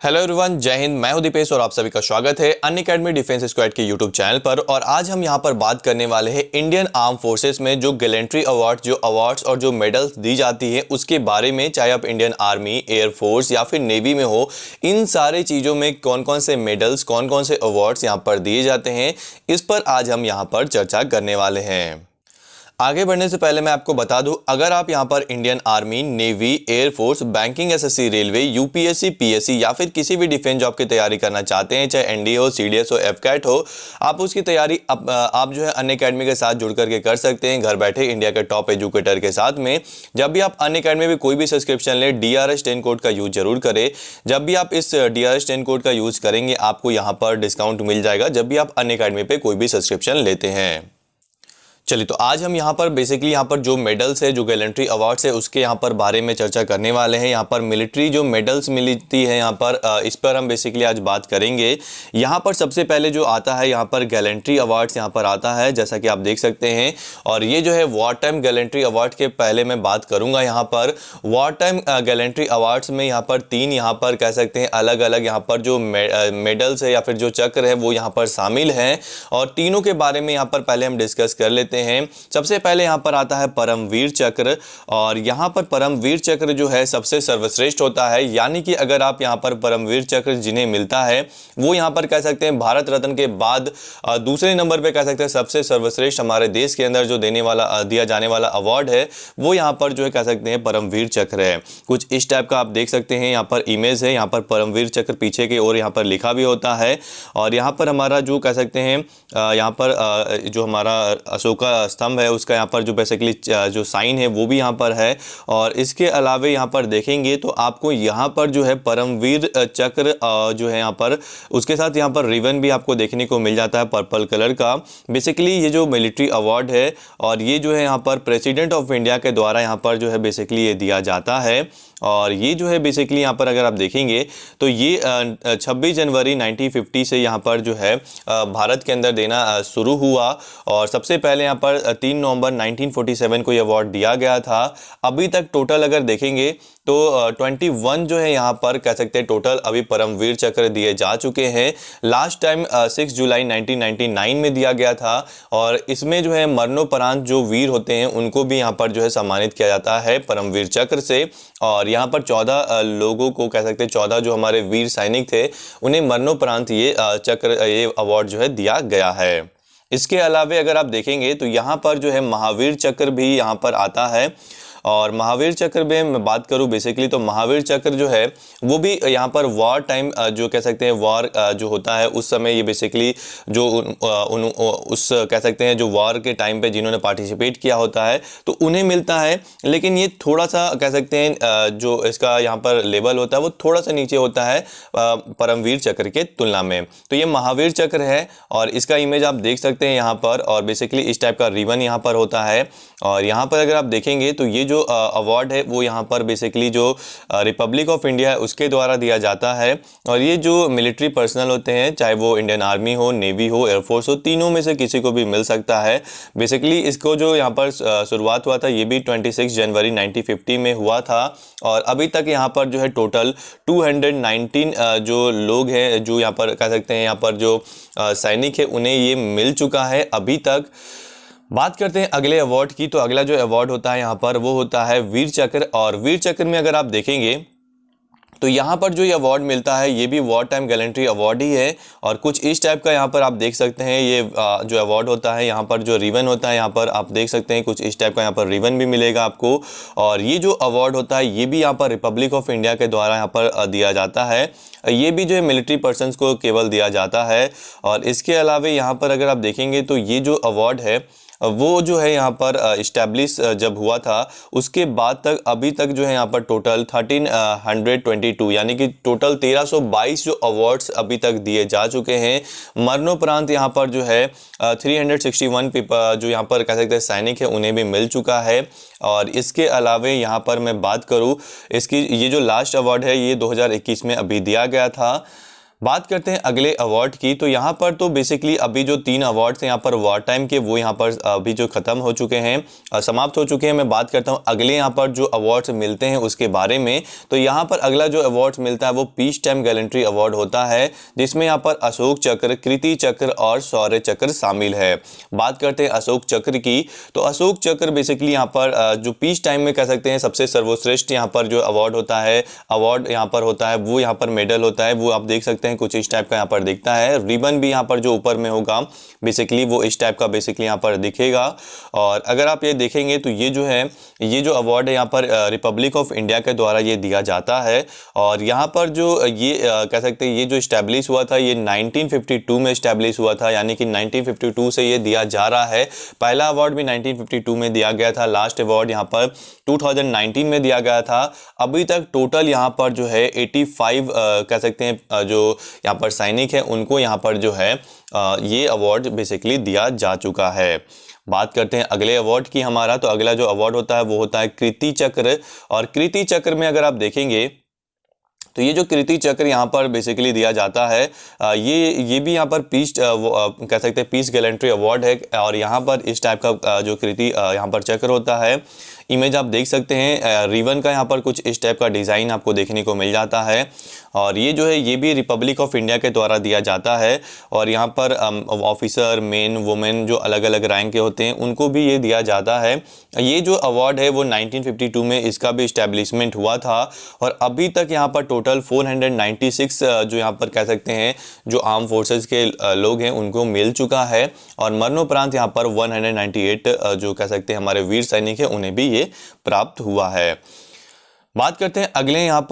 Hello everyone, जय हिंद। मैं हूं दीपेश और आप सभी का स्वागत है अनअकैडमी डिफेंस स्क्वाड के यूट्यूब चैनल पर। और आज हम यहां पर बात करने वाले हैं इंडियन आर्म फोर्सेस में जो गैलेंट्री अवार्ड, जो अवार्ड्स और जो मेडल्स दी जाती है उसके बारे में। चाहे आप इंडियन आर्मी, एयरफोर्स या फिर नेवी में हो, इन सारे चीज़ों में कौन कौन से मेडल्स, कौन कौन से अवार्ड्स यहाँ पर दिए जाते हैं, इस पर आज हम यहाँ पर चर्चा करने वाले हैं। आगे बढ़ने से पहले मैं आपको बता दूं, अगर आप यहां पर Indian army, navy, air force, banking, SSC, railway, UPSC, PSC या फिर किसी भी डिफेंस जॉब की तैयारी करना चाहते हैं, चाहे एनडीए हो, सीडीएस हो, एफकैट हो, आप उसकी तैयारी आप जो है अनअकैडमी के साथ जुड़ करके कर सकते हैं, घर बैठे इंडिया के टॉप एजुकेटर के साथ में। जब भी आप अनअकैडमी में कोई भी सब्सक्रिप्शन लें, DRS10 कोड का यूज जरूर करें। जब भी आप इस DRS10 कोड का यूज करेंगे, आपको यहाँ पर डिस्काउंट मिल जाएगा जब भी आप अनअकैडमी पे कोई भी सब्सक्रिप्शन लेते हैं। चलिए, तो आज हम यहाँ पर बेसिकली यहाँ पर जो मेडल्स है, जो गैलेंट्री अवार्ड्स है, उसके यहाँ पर बारे में चर्चा करने वाले हैं। यहाँ पर मिलिट्री जो मेडल्स मिलती है यहाँ पर, इस पर हम बेसिकली आज बात करेंगे। यहाँ पर सबसे पहले जो आता है यहाँ पर गैलेंट्री अवार्ड्स यहाँ पर आता है, जैसा कि आप देख सकते हैं। और ये जो है वॉर टाइम गैलेंट्री अवार्ड के पहले मैं बात करूँगा। यहाँ पर वॉर टाइम गैलेंट्री अवार्ड्स में यहाँ पर तीन यहाँ पर कह सकते हैं अलग अलग यहाँ पर जो मेडल्स है या फिर जो चक्र है वो यहाँ पर शामिल हैं। और तीनों के बारे में यहाँ पर पहले हम डिस्कस कर लेते हैं। सबसे पहले यहां पर आता है परमवीर चक्र। और यहां पर परमवीर चक्र जो है सबसे सर्वश्रेष्ठ होता है, यानी कि अगर आप यहां पर परमवीर चक्र जिन्हें मिलता है वो यहां पर कह सकते हैं भारत रत्न के बाद दूसरे नंबर पे कह सकते हैं सबसे सर्वश्रेष्ठ हमारे देश के अंदर जो दिया जाने वाला अवार्ड है वो यहां पर जो है कह सकते हैं परमवीर चक्र है। कुछ इस टाइप का आप देख सकते हैं, यहाँ पर इमेज है, यहाँ पर परमवीर चक्र पीछे की ओर यहाँ पर लिखा भी होता है। और यहाँ पर हमारा जो कह सकते हैं यहाँ पर जो हमारा अशोका स्तंभ है उसका यहाँ पर जो बेसिकली जो साइन है वो भी यहाँ पर है। और इसके अलावा यहाँ पर देखेंगे तो आपको यहाँ पर जो है परमवीर चक्र जो है यहाँ पर उसके साथ यहाँ पर रिबन भी आपको देखने को मिल जाता है पर्पल कलर का। बेसिकली ये जो मिलिट्री अवार्ड है और ये जो है यहाँ पर प्रेसिडेंट ऑफ इंडिया के द्वारा यहाँ पर जो है बेसिकली ये दिया जाता है। और ये जो है बेसिकली यहाँ पर अगर आप देखेंगे तो ये 26 जनवरी 1950 से यहाँ पर जो है भारत के अंदर देना शुरू हुआ। और सबसे पहले यहाँ पर 3 नवंबर 1947 को ये अवार्ड दिया गया था। अभी तक टोटल अगर देखेंगे तो 21 जो है यहाँ पर कह सकते हैं टोटल अभी परमवीर चक्र दिए जा चुके हैं। लास्ट टाइम 6 जुलाई 1999 में दिया गया था। और इसमें जो है मरणोपरांत जो वीर होते हैं उनको भी यहाँ पर जो है सम्मानित किया जाता है परमवीर चक्र से। और यहाँ पर 14 लोगों को कह सकते हैं, 14 जो हमारे वीर सैनिक थे उन्हें मरणोपरांत ये ये अवार्ड जो है दिया गया है। इसके अलावा अगर आप देखेंगे तो यहाँ पर जो है महावीर चक्र भी यहाँ पर आता है। और महावीर चक्र में मैं बात करूं बेसिकली तो महावीर चक्र जो है वो भी यहाँ पर वॉर टाइम जो कह सकते हैं वॉर जो होता है उस समय ये बेसिकली जो उस कह सकते हैं जो वॉर के टाइम पे जिन्होंने पार्टिसिपेट किया होता है तो उन्हें मिलता है। लेकिन ये थोड़ा सा कह सकते हैं जो इसका यहाँ पर लेवल होता है वो थोड़ा सा नीचे होता है परमवीर चक्र के तुलना में। तो ये महावीर चक्र है और इसका इमेज आप देख सकते हैं यहाँ पर। और बेसिकली इस टाइप का रिबन यहाँ पर होता है। और यहाँ पर अगर आप देखेंगे तो ये जो अवार्ड है वो यहाँ पर बेसिकली जो रिपब्लिक ऑफ इंडिया है उसके द्वारा दिया जाता है। और ये जो मिलिट्री पर्सनल होते हैं, चाहे वो इंडियन आर्मी हो, नेवी हो, एयरफोर्स हो, तीनों में से किसी को भी मिल सकता है। बेसिकली इसको जो यहाँ पर शुरुआत हुआ था ये भी 26 जनवरी 1950 में हुआ था। और अभी तक यहाँ पर जो है टोटल 219 जो लोग हैं, जो यहाँ पर कह सकते हैं यहाँ पर जो सैनिक है उन्हें ये मिल चुका है अभी तक। बात करते हैं अगले अवार्ड की। तो अगला जो अवार्ड होता है यहाँ पर वो होता है वीर चक्र। और वीर चक्र में अगर आप देखेंगे तो यहाँ पर जो ये अवार्ड मिलता है ये भी वॉर टाइम गैलेंट्री अवार्ड ही है। और कुछ इस टाइप का यहाँ पर आप देख सकते हैं ये जो अवार्ड होता है, यहाँ पर जो रिबन होता है यहाँ पर आप देख सकते हैं कुछ इस टाइप का यहाँ पर रिबन भी मिलेगा आपको। और ये जो अवार्ड होता है ये भी यहाँ पर रिपब्लिक ऑफ इंडिया के द्वारा यहाँ पर दिया जाता है। ये भी जो है मिलिट्री पर्सन्स को केवल दिया जाता है। और इसके अलावा यहाँ पर अगर आप देखेंगे तो ये जो अवार्ड है वो जो है यहाँ पर इस्टेब्लिश जब हुआ था उसके बाद तक अभी तक जो है यहाँ पर टोटल 1322 यानी कि टोटल 1322 जो अवार्ड्स अभी तक दिए जा चुके हैं। मरणोपरांत यहाँ पर जो है 361 जो यहाँ पर कह सकते हैं सैनिक है उन्हें भी मिल चुका है। और इसके अलावा यहाँ पर मैं बात करूँ इसकी ये जो लास्ट अवार्ड है ये 2021 में अभी दिया गया था। बात करते हैं अगले अवार्ड की। तो यहाँ पर तो बेसिकली अभी जो 3 अवार्ड्स हैं यहाँ पर वॉर टाइम के, वो यहाँ पर अभी जो ख़त्म हो चुके हैं, समाप्त हो चुके हैं। मैं बात करता हूँ अगले यहाँ पर जो अवार्ड्स मिलते हैं उसके बारे में। तो यहाँ पर अगला जो अवार्ड्स मिलता है वो पीस टाइम गैलेंट्री अवार्ड होता है, जिसमें यहाँ पर अशोक चक्र, कीर्ति चक्र और शौर्य चक्र शामिल है। बात करते हैं अशोक चक्र की। तो अशोक चक्र बेसिकली यहाँ पर जो पीस टाइम में कह सकते हैं सबसे सर्वश्रेष्ठ यहाँ पर जो अवार्ड होता है, अवार्ड यहाँ पर होता है, वो यहाँ पर मेडल होता है। वो आप देख सकते हैं कुछ इस टाइप का यहाँ पर दिखता है। रिबन भी यहाँ पर जो ऊपर में होगा बेसिकली वो इस टाइप का बेसिकली यहाँ पर दिखेगा। और अगर आप ये देखेंगे तो ये जो है, ये जो अवार्ड है यहाँ पर रिपब्लिक ऑफ इंडिया के द्वारा ये दिया जाता है। और यहाँ पर जो ये कह सकते हैं ये जो इस्टेब्लिश हुआ था ये 1952 में इस्टेब्लिश हुआ था, यानी कि 1952 से ये दिया जा रहा है। पहला अवार्ड भी 1952 में दिया गया था, लास्ट अवार्ड यहाँ पर 2019 में दिया गया था। अभी तक टोटल यहाँ पर जो है 85 कह सकते हैं जो यहाँ पर सैनिक है उनको यहाँ पर जो है ये अवार्ड बेसिकली दिया जा चुका है। बात करते हैं अगले अवार्ड की हमारा। तो अगला जो अवार्ड होता है वो होता है कीर्ति चक्र। और कीर्ति चक्र में अगर आप देखेंगे तो ये जो कीर्ति चक्र यहाँ पर बेसिकली दिया जाता है, ये भी यहाँ पर पीस कह सकते हैं पीस गैलेंट्री अवार्ड है। और यहाँ पर इस टाइप का जो कीर्ति यहाँ पर चक्र होता है, इमेज आप देख सकते हैं रिबन का यहाँ पर कुछ इस टाइप का डिज़ाइन आपको देखने को मिल जाता है। और ये जो है ये भी रिपब्लिक ऑफ इंडिया के द्वारा दिया जाता है। और यहाँ पर ऑफिसर, मेन, वुमेन जो अलग अलग रैंक के होते हैं उनको भी ये दिया जाता है। ये जो अवार्ड है वो 1952 में इसका भी इस्टेब्लिशमेंट हुआ था। और अभी तक यहाँ पर टोटल 496 जो यहाँ पर कह सकते हैं जो आर्म फोर्सेस के लोग हैं उनको मिल चुका है। और मरणोपरांत यहाँ पर 198 जो कह सकते हैं हमारे वीर सैनिक हैं उन्हें भी ये प्राप्त हुआ है। बात करते हैं अगले यहाँ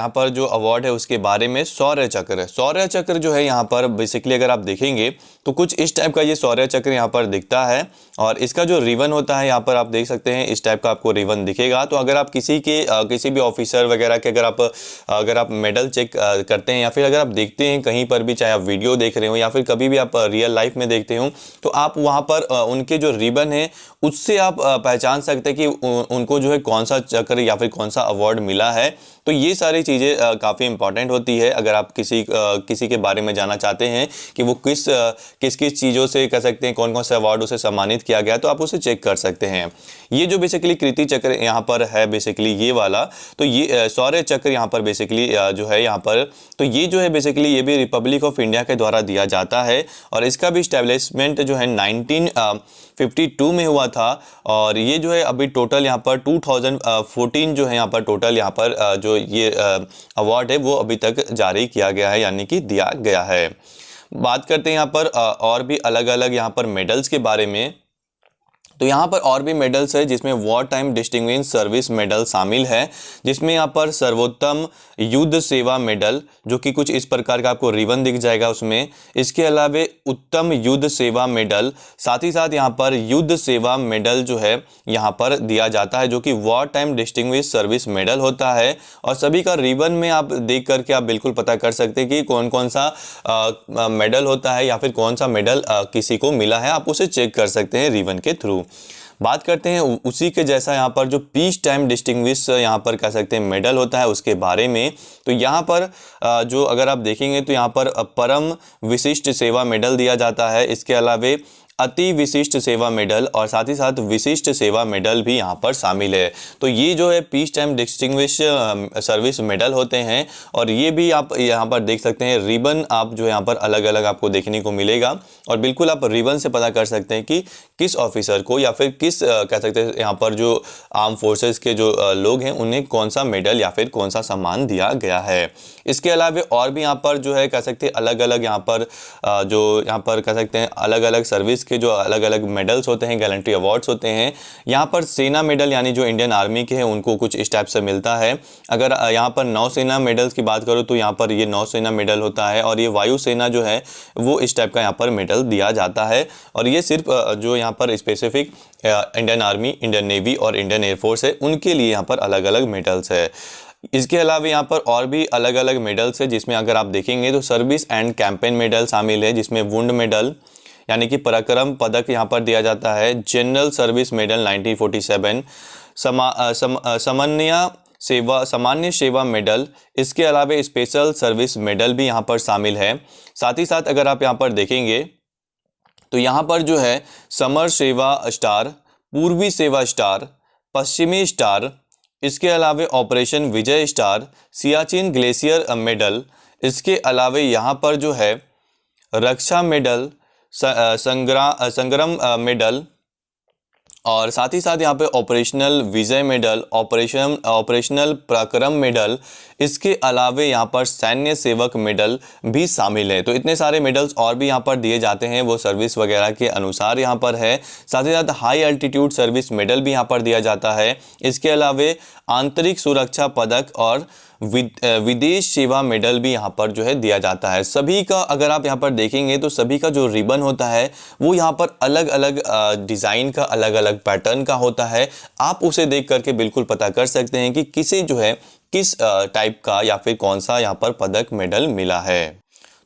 पर जो अवार्ड है उसके बारे में। शौर्य चक्र। शौर्य चक्र जो है यहाँ पर बेसिकली अगर आप देखेंगे तो कुछ इस टाइप का ये शौर्य चक्र यहाँ पर दिखता है। और इसका जो रिबन होता है यहाँ पर आप देख सकते हैं इस टाइप का आपको रिबन दिखेगा। तो अगर आप किसी भी ऑफिसर वगैरह के अगर आप मेडल चेक करते हैं या फिर अगर आप देखते हैं कहीं पर भी, चाहे आप वीडियो देख रहे हो या फिर कभी भी आप रियल लाइफ में देखते हो, तो आप वहाँ पर उनके जो रिबन है उससे आप पहचान सकते हैं कि उनको जो है कौन सा चक्र या फिर कौन सा अवार्ड मिला है। तो ये सारी चीज़ें काफ़ी इंपॉर्टेंट होती है अगर आप किसी के बारे में जानना चाहते हैं कि वो किस किस चीज़ों से कह सकते हैं, कौन कौन से अवार्ड उसे सम्मानित किया गया, तो आप उसे चेक कर सकते हैं। ये जो बेसिकली कीर्ति चक्र यहाँ पर है बेसिकली ये वाला, तो ये शौर्य चक्र यहाँ पर बेसिकली जो है यहाँ पर, तो ये जो है बेसिकली ये भी रिपब्लिक ऑफ इंडिया के द्वारा दिया जाता है। और इसका भी इस्टेब्लिशमेंट जो है 1952 में हुआ था। और ये जो है अभी टोटल यहाँ पर 2014 जो है यहाँ पर टोटल यहाँ पर जो ये अवार्ड है वो अभी तक जारी किया गया है, यानी कि दिया गया है। बात करते हैं यहाँ पर और भी अलग अलग यहाँ पर मेडल्स के बारे में। तो यहाँ पर और भी मेडल्स है जिसमें war time distinguished service medal शामिल है, जिसमें यहाँ पर सर्वोत्तम युद्ध सेवा मेडल जो कि कुछ इस प्रकार का आपको रिबन दिख जाएगा उसमें। इसके अलावा उत्तम युद्ध सेवा मेडल, साथ ही साथ यहाँ पर युद्ध सेवा मेडल जो है यहाँ पर दिया जाता है जो कि war time distinguished service medal होता है। और सभी का रिबन में आप देख करके आप बिल्कुल पता कर सकते हैं कि कौन कौन सा मेडल होता है या फिर कौन सा मेडल किसी को मिला है, आप उसे चेक कर सकते हैं रिबन के थ्रू। बात करते हैं उसी के जैसा यहाँ पर जो पीस टाइम डिस्टिंग्विश्ड यहाँ पर कह सकते हैं मेडल होता है उसके बारे में। तो यहाँ पर जो अगर आप देखेंगे तो यहाँ पर परम विशिष्ट सेवा मेडल दिया जाता है। इसके अलावा अति विशिष्ट सेवा मेडल और साथ ही साथ विशिष्ट सेवा मेडल भी यहाँ पर शामिल है। तो ये जो है peace time distinguished service medal होते हैं। और ये भी आप यहाँ पर देख सकते हैं रिबन आप जो यहाँ पर अलग अलग आपको देखने को मिलेगा। और बिल्कुल आप रिबन से पता कर सकते हैं कि किस ऑफिसर को या फिर किस कह सकते हैं यहाँ पर जो आर्म फोर्सेस के जो लोग हैं उन्हें कौन सा मेडल या फिर कौन सा सम्मान दिया गया है। इसके अलावा और भी यहाँ पर जो है कह सकते हैं अलग अलग यहाँ पर जो यहाँ पर कह सकते हैं अलग अलग सर्विस के जो अलग अलग मेडल्स होते हैं, गैलेंट्री अवार्ड्स होते हैं। यहाँ पर सेना मेडल यानी जो इंडियन आर्मी के हैं उनको कुछ इस टाइप से मिलता है। अगर यहाँ पर नौसेना मेडल्स की बात करो तो यहाँ पर ये नौसेना मेडल होता है। और ये वायुसेना जो है वो इस टाइप का यहाँ पर मेडल दिया जाता है। और ये सिर्फ जो यहाँ पर specific Indian army, Indian navy और इंडियन एयरफोर्स है उनके लिए यहाँ पर अलग अलग मेडल्स है। इसके अलावा यहाँ पर और भी अलग अलग मेडल्स है जिसमें अगर आप देखेंगे तो सर्विस एंड कैंपेन मेडल शामिल है, जिसमें वुंड मेडल यानी कि पराक्रम पदक यहाँ पर दिया जाता है। जनरल सर्विस मेडल 1947, सामान्य सेवा सामान्य सेवा मेडल, इसके अलावा स्पेशल सर्विस मेडल भी यहाँ पर शामिल है। साथ ही साथ अगर आप यहाँ पर देखेंगे तो यहाँ पर जो है समर सेवा स्टार, पूर्वी सेवा स्टार, पश्चिमी स्टार, इसके अलावा ऑपरेशन विजय स्टार, सियाचिन ग्लेशियर मेडल, इसके अलावा यहाँ पर जो है रक्षा मेडल, संग्राम मेडल, और साथ ही साथ यहाँ पे ऑपरेशनल विजय मेडल, ऑपरेशनल पराक्रम मेडल, इसके अलावे यहाँ पर सैन्य सेवक मेडल भी शामिल है। तो इतने सारे मेडल्स और भी यहाँ पर दिए जाते हैं, वो सर्विस वगैरह के अनुसार यहाँ पर है। साथ ही साथ हाई एल्टीट्यूड सर्विस मेडल भी यहाँ पर दिया जाता है। इसके अलावे आंतरिक सुरक्षा पदक और विदेश सेवा मेडल भी यहाँ पर जो है दिया जाता है। सभी का अगर आप यहाँ पर देखेंगे तो सभी का जो रिबन होता है वो यहाँ पर अलग अलग डिज़ाइन का, अलग अलग पैटर्न का होता है। आप उसे देख करके बिल्कुल पता कर सकते हैं कि किसे जो है किस टाइप का या फिर कौन सा यहाँ पर पदक मेडल मिला है।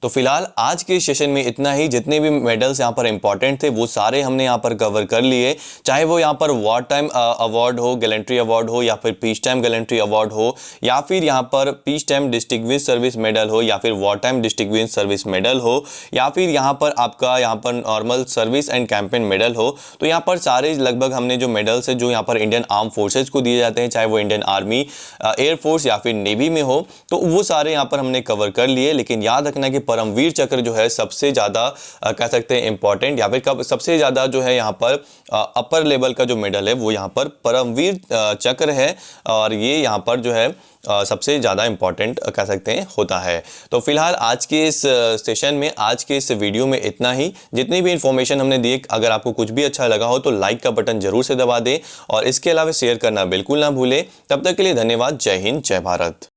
तो फिलहाल आज के सेशन में इतना ही। जितने भी मेडल्स यहाँ पर इंपॉर्टेंट थे वो सारे हमने यहाँ पर कवर कर लिए, चाहे वो यहाँ पर वॉर टाइम अवार्ड हो, गैलेंट्री अवार्ड हो, या फिर पीस टाइम गैलेंट्री अवार्ड हो, या फिर यहाँ पर peace time distinguished service medal हो, या फिर war time distinguished service medal हो, या फिर यहाँ पर आपका यहाँ पर normal service and campaign medal हो। तो यहाँ पर सारे लगभग हमने जो मेडल्स है जो यहाँ पर इंडियन आर्म फोर्सेज को दिए जाते हैं, चाहे वो इंडियन आर्मी, एयरफोर्स या फिर नेवी में हो, तो वो सारे यहाँ पर हमने कवर कर लिए। लेकिन याद रखना कि परमवीर चक्र जो है सबसे ज़्यादा कह सकते हैं इंपॉर्टेंट, या फिर सबसे ज़्यादा जो है यहाँ पर अपर लेवल का जो मेडल है वो यहाँ पर परमवीर चक्र है, और ये यहाँ पर जो है सबसे ज़्यादा इंपॉर्टेंट कह सकते हैं होता है। तो फिलहाल आज के इस सेशन में, आज के इस वीडियो में इतना ही। जितनी भी इंफॉर्मेशन हमने दी, अगर आपको कुछ भी अच्छा लगा हो तो लाइक का बटन जरूर से दबा दें, और इसके अलावा शेयर करना बिल्कुल ना भूलें। तब तक के लिए धन्यवाद। जय हिंद, जय भारत।